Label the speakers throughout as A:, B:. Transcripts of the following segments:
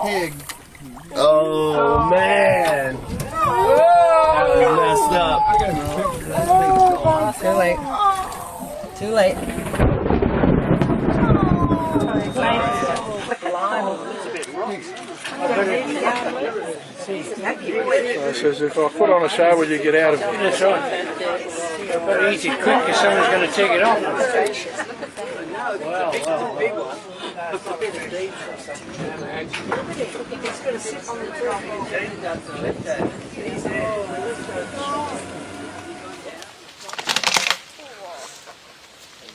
A: pig.
B: Oh, man. That was messed up.
C: Too late. Too late.
D: Says if I put on a show, will you get out of it?
E: That's right. But eat it quick because someone's going to take it off. Wow.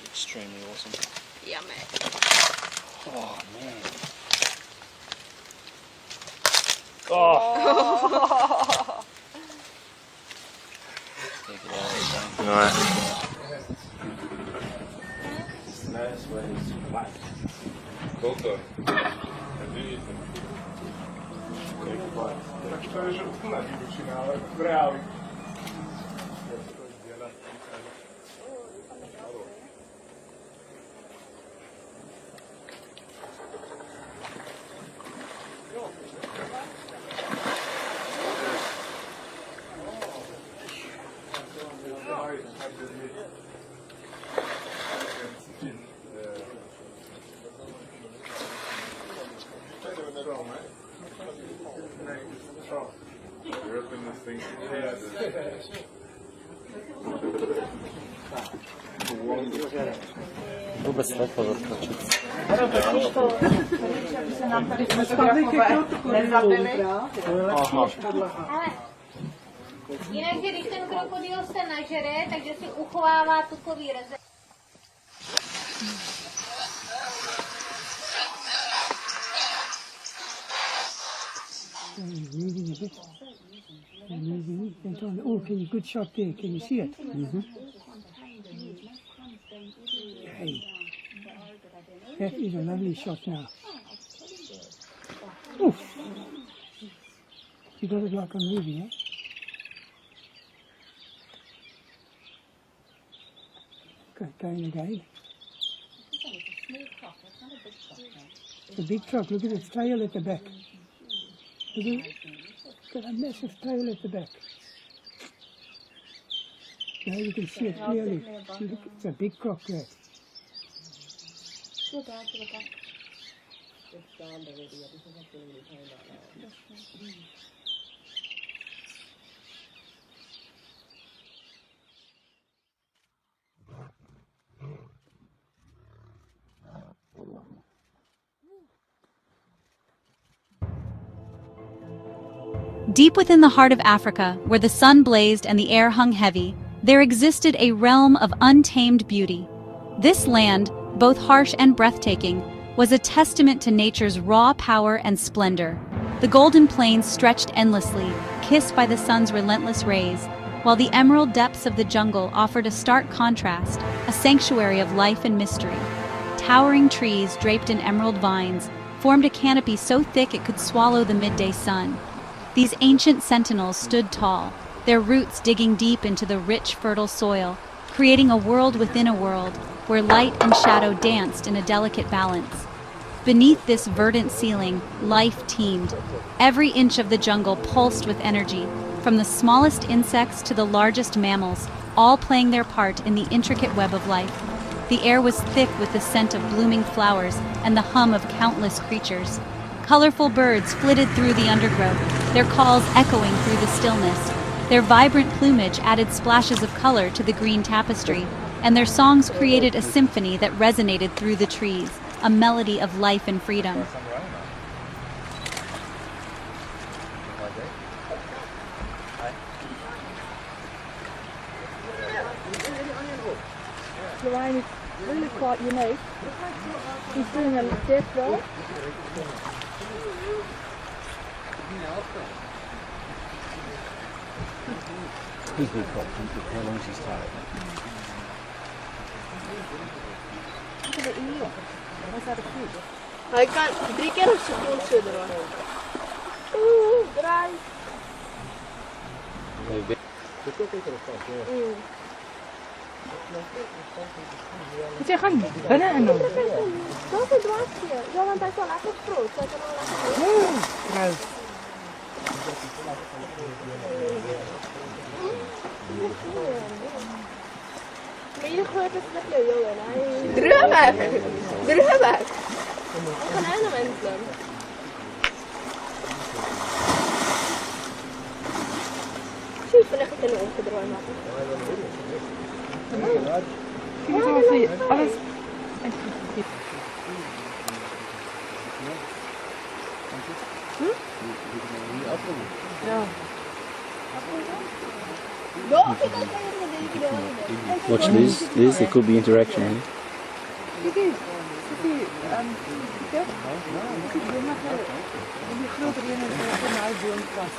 A: Extremely awesome.
F: Yeah, mate.
A: Oh, man.
E: Oh.
B: Alright.
A: Vůbec nepovrchočit.
F: Jinak, když ten krokodil se nažere, takže si uchovává tukový rezervy.
G: Oh, can you good shot there? Can you see it? Hey, that is a lovely shot now. Oof. You got it like a movie, eh? Okay, going again. It's a big truck. Look at its tail at the back. Look at it. It's got a massive tail at the back. Now you can see it clearly. See, look, it's a big croc there.
H: Deep within the heart of Africa, where the sun blazed and the air hung heavy, there existed a realm of untamed beauty. This land, both harsh and breathtaking, was a testament to nature's raw power and splendor. The golden plains stretched endlessly, kissed by the sun's relentless rays, while the emerald depths of the jungle offered a stark contrast, a sanctuary of life and mystery. Towering trees draped in emerald vines formed a canopy so thick it could swallow the midday sun. These ancient sentinels stood tall, their roots digging deep into the rich, fertile soil, creating a world within a world where light and shadow danced in a delicate balance. Beneath this verdant ceiling, life teemed. Every inch of the jungle pulsed with energy, from the smallest insects to the largest mammals, all playing their part in the intricate web of life. The air was thick with the scent of blooming flowers and the hum of countless creatures. Colorful birds flitted through the undergrowth, their calls echoing through the stillness. Their vibrant plumage added splashes of color to the green tapestry, and their songs created a symphony that resonated through the trees, a melody of life and freedom.
I: Lorraine is really quite unique. He's doing a death roll.
A: How long is his tail?
I: Look at the ear. Where's that a fish?
F: Hij kan 3 keer op seconde sudderen. Oeh, draai.
G: Jy gaan binne in hom.
F: Dat is dwaasje. Ja, want hij is wel lekker groot. Hij kan wel lekker
G: Vrou.
F: Maar je gooit het met jou, jongen. Drömmer! Drömmer! Wat kan hij nou mensen? Zie, vandaag ik een omgedroomd.
G: Kijk eens wat jy alles
A: Watch this. There could be interaction. Eh?
G: Dit is die ja. Jy mag nou die groter een is wat in my boom pas.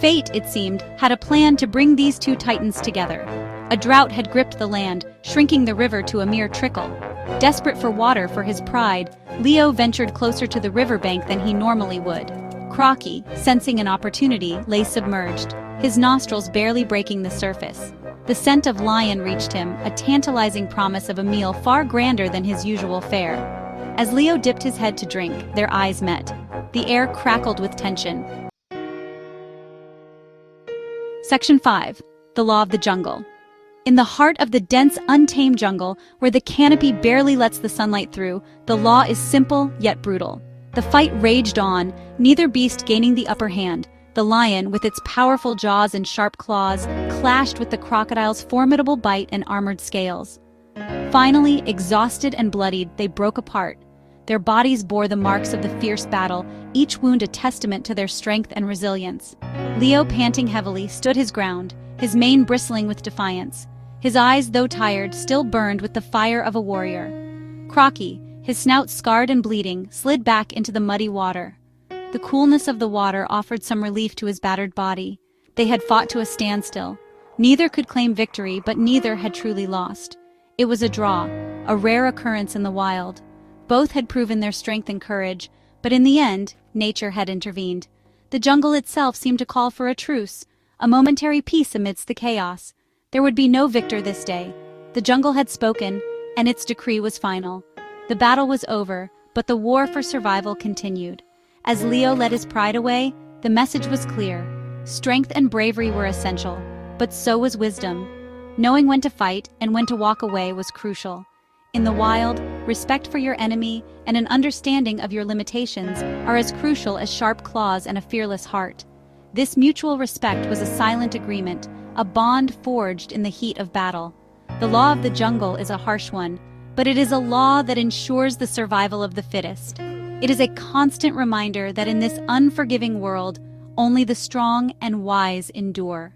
H: Fate, it seemed, had a plan to bring these two titans together. A drought had gripped the land, shrinking the river to a mere trickle. Desperate for water for his pride, Leo ventured closer to the riverbank than he normally would. Crocky, sensing an opportunity, lay submerged, his nostrils barely breaking the surface. The scent of lion reached him, a tantalizing promise of a meal far grander than his usual fare. As Leo dipped his head to drink, their eyes met. The air crackled with tension. Section 5. The Law of the Jungle. In the heart of the dense, untamed jungle, where the canopy barely lets the sunlight through, the law is simple yet brutal. The fight raged on, neither beast gaining the upper hand. The lion, with its powerful jaws and sharp claws, clashed with the crocodile's formidable bite and armored scales. Finally, exhausted and bloodied, they broke apart. Their bodies bore the marks of the fierce battle, each wound a testament to their strength and resilience. Leo, panting heavily, stood his ground, his mane bristling with defiance. His eyes, though tired, still burned with the fire of a warrior. Crocky, his snout scarred and bleeding, slid back into the muddy water. The coolness of the water offered some relief to his battered body. They had fought to a standstill. Neither could claim victory, but neither had truly lost. It was a draw, a rare occurrence in the wild. Both had proven their strength and courage, but in the end, nature had intervened. The jungle itself seemed to call for a truce, a momentary peace amidst the chaos. There would be no victor this day. The jungle had spoken, and its decree was final. The battle was over, but the war for survival continued. As Leo let his pride away, the message was clear. Strength and bravery were essential, but so was wisdom. Knowing when to fight and when to walk away was crucial. In the wild, respect for your enemy and an understanding of your limitations are as crucial as sharp claws and a fearless heart. This mutual respect was a silent agreement, a bond forged in the heat of battle. The law of the jungle is a harsh one, but it is a law that ensures the survival of the fittest. It is a constant reminder that in this unforgiving world, only the strong and wise endure.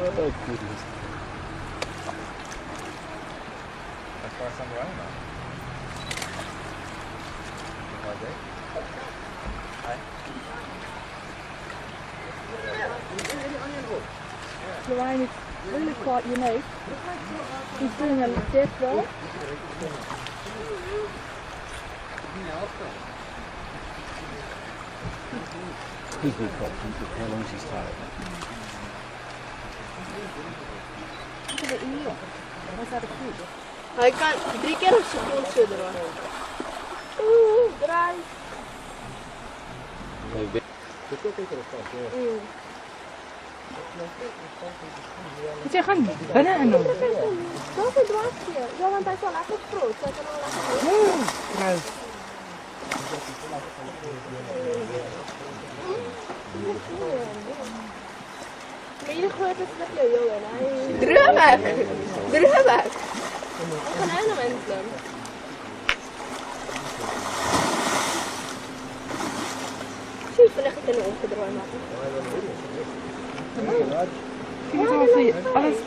A: Oh, goodness.
B: Let's try some around now.
I: Lorraine is really quite unique. He's doing a death roll.
A: He's been caught. How long is his tail?
I: Look at the eel. Was that a fish?
F: Hij kan 3 keer op seconde zo draaien. Draai.
G: Jy gaan binne in hom.
F: Dat is dwaasje. Ja, want hij is wel lekker groot. Hij kan wel lekker
G: Vrou.
F: Men jullie gooien het met je jongen. Drömmer! Drömmer! Vad kan han egentligen? Kul för att jag kan åka drömma.
I: Alles.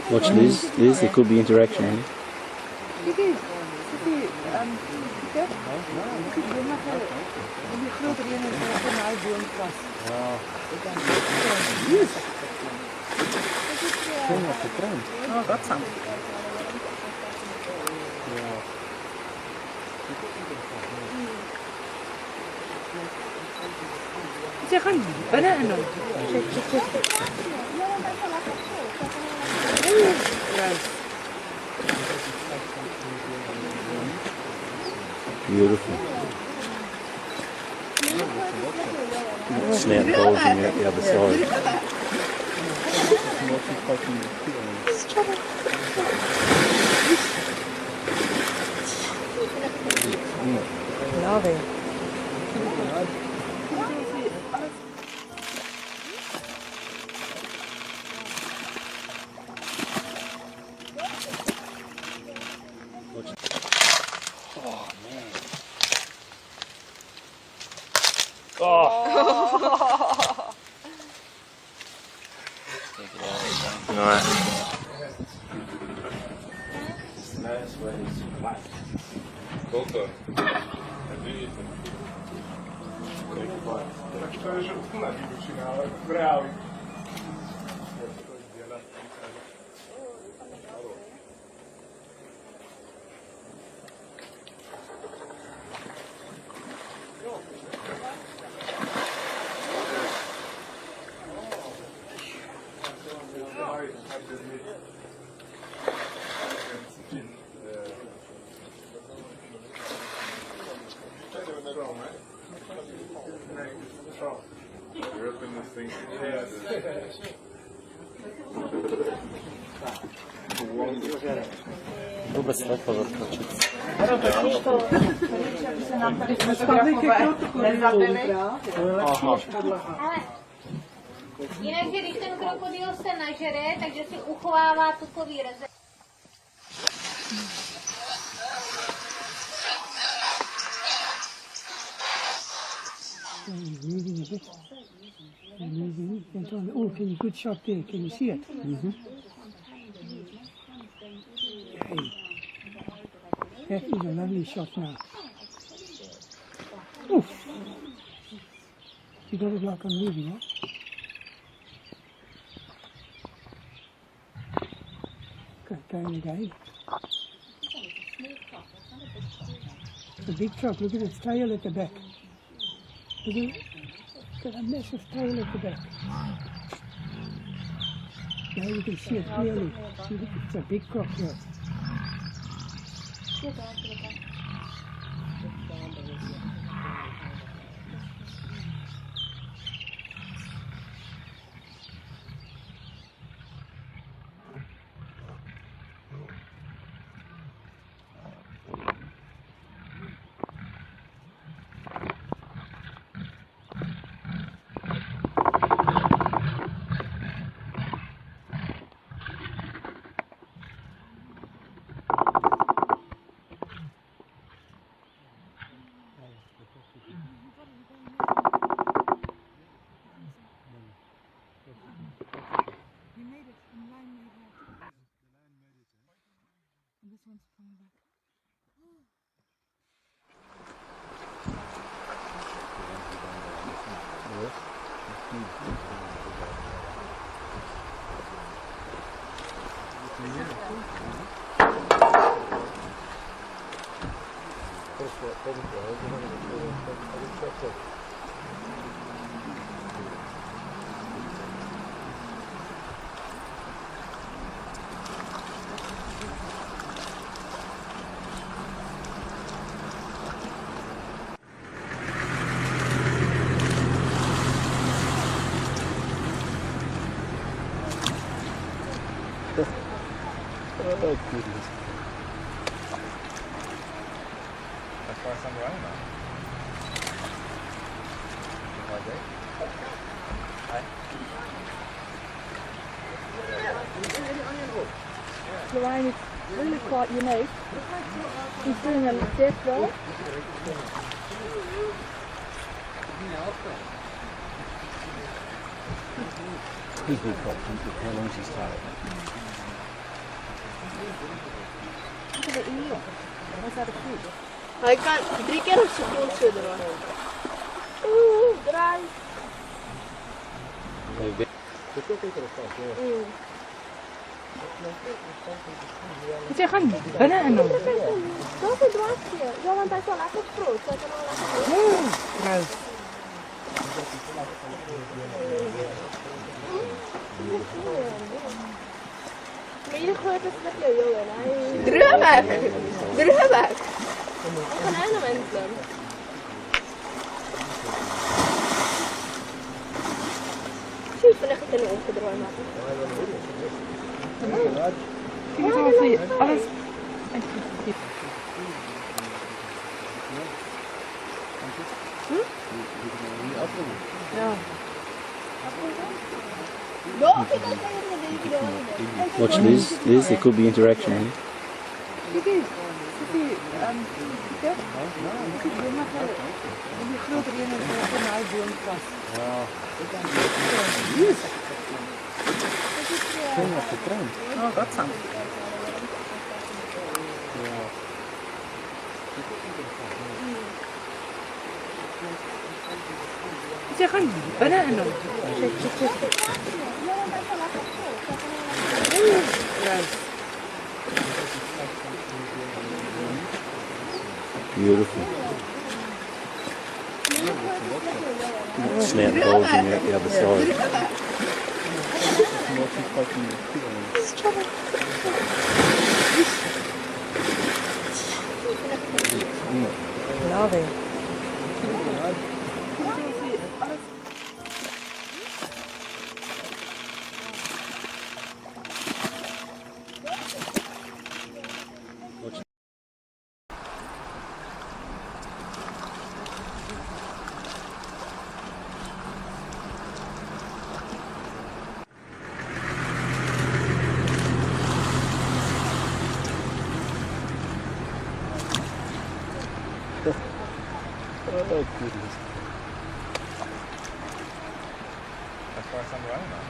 A: Watch this. This it could be interaction. Eh?
C: Oh, godsam.
I: Ze gaan bananen.
A: Beautiful. Snap bulging out the other side.
C: Lovely.
B: Koliko? To je že úplná divočina, ale v reáli. You're up in this thing.
A: Vůbec nepovrchočit.
J: Jinak, že když ten krokodil se nažere, takže si uchovává tukový rezervy.
G: Oh, can you good shot there? Can you see it? Hey, that is a lovely shot now. Oof. You got it like a movie, huh? Going again. It's a big truck. Look at its tail at the back. Look at it. It's got a massive tail at the back. Now you can see it clearly. See, look, it's a big croc here.
A: Oh, goodness.
B: That's why I'm running now.
I: The line is really quite unique. He's doing a death roll.
A: He's been caught. How long's his tail?
I: Look at the eel. Was that a fish?
F: Hij kan 3 keer een seconde zo eraan. Oeh, draai.
I: Moet je gaan binnen en dan?
F: Dat is een dwaasje. Ja, want hij is wel lekker groot. Hij kan wel lekker groot.
I: Groot.
F: Maar je gooit het met je jongen. Druk weg! Druk weg! Ik ga naar mensen. Zie je vannacht in de omgedraaid maken?
I: Kijk eens als hij alles... Ja.
A: Watch Liz. Liz, there could be interaction. Eh?
I: Kijk eens. Kijk eens. Die grote ene is voor mij boom vast. Oh, dat zijn. Moet je gaan binnen en dan?
A: Beautiful. Snap bulging out the other side.
I: Loving.
A: Oh, goodness.
B: That's why I'm running now.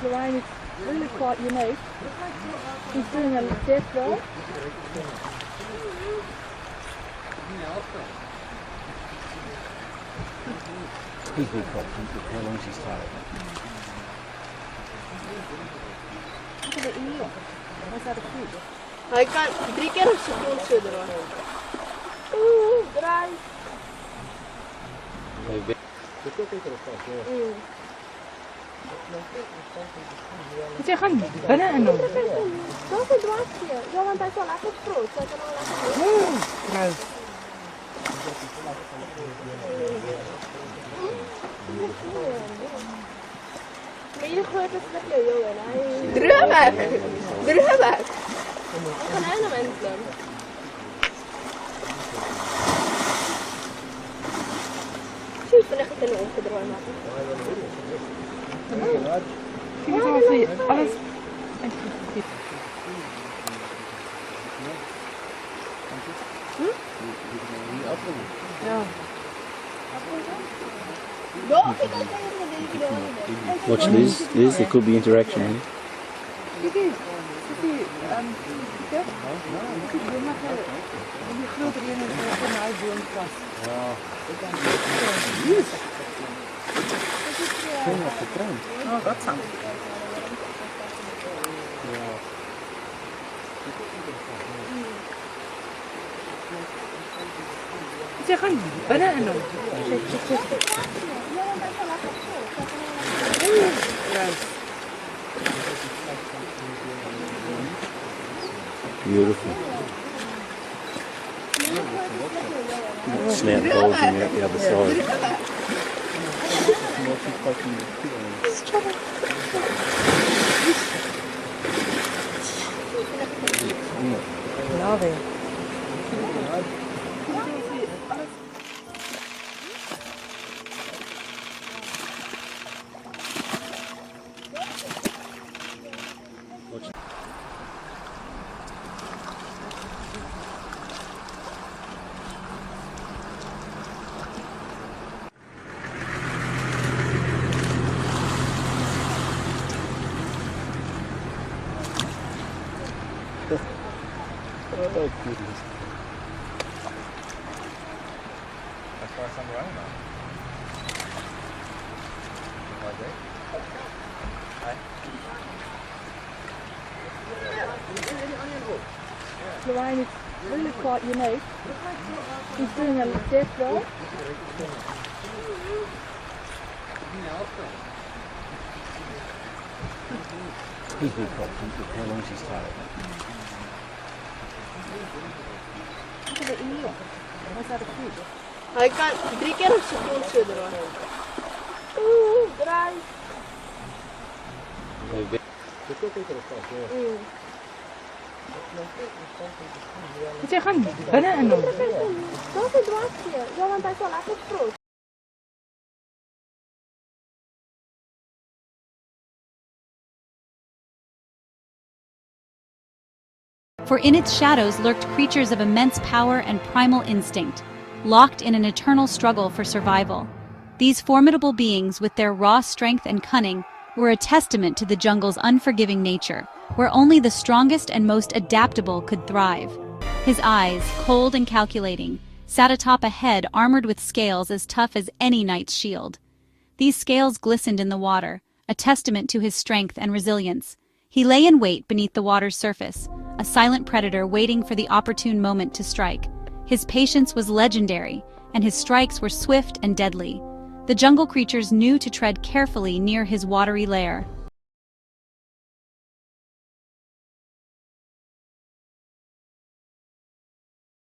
I: The line is really quite unique. He's doing a death roll.
A: He's been caught. How long's his tail?
I: Look at the eel. Was that a fish?
F: Hij kan 3 keer een seconde zo eraan. Oeh, draai.
I: Moet je gaan binnen en dan?
F: Dat is een dwaasje. Ja, want hij is wel lekker groot. Hij kan wel lekker groot.
I: Groot.
F: Maar je gooit het met je jongen. Druk weg! Druk weg! Ik ga naar mensen. Zie je vannacht in de omgedraaid maken?
I: Kijk eens als hij alles... Ja.
A: Watch Liz. Liz, there could be interaction. Eh?
I: Kijk eens. Die grote ene is voor mij boom vast. Oh, dat zijn. Moet je gaan binnen en dan?
A: Beautiful. Snout bulging out the other side.
I: Lovely.
A: Oh, goodness.
B: Let's try some around now. Like that.
I: Lorraine is really quite unique. He's doing a death roll.
A: He's been quite comfortable. How long she's tied?
I: Look at the eel. Was that a fish?
F: Hij kan 3 keer op seconde sudderen. Draai.
I: Zeg gaan binnen en dan.
F: Dat is het dwarsje. Ja, want hij is al echt groot.
H: For in its shadows lurked creatures of immense power and primal instinct, locked in an eternal struggle for survival. These formidable beings, with their raw strength and cunning, were a testament to the jungle's unforgiving nature, where only the strongest and most adaptable could thrive. His eyes, cold and calculating, sat atop a head armored with scales as tough as any knight's shield. These scales glistened in the water, a testament to his strength and resilience. He lay in wait beneath the water's surface, a silent predator waiting for the opportune moment to strike. His patience was legendary, and his strikes were swift and deadly. The jungle creatures knew to tread carefully near his watery lair,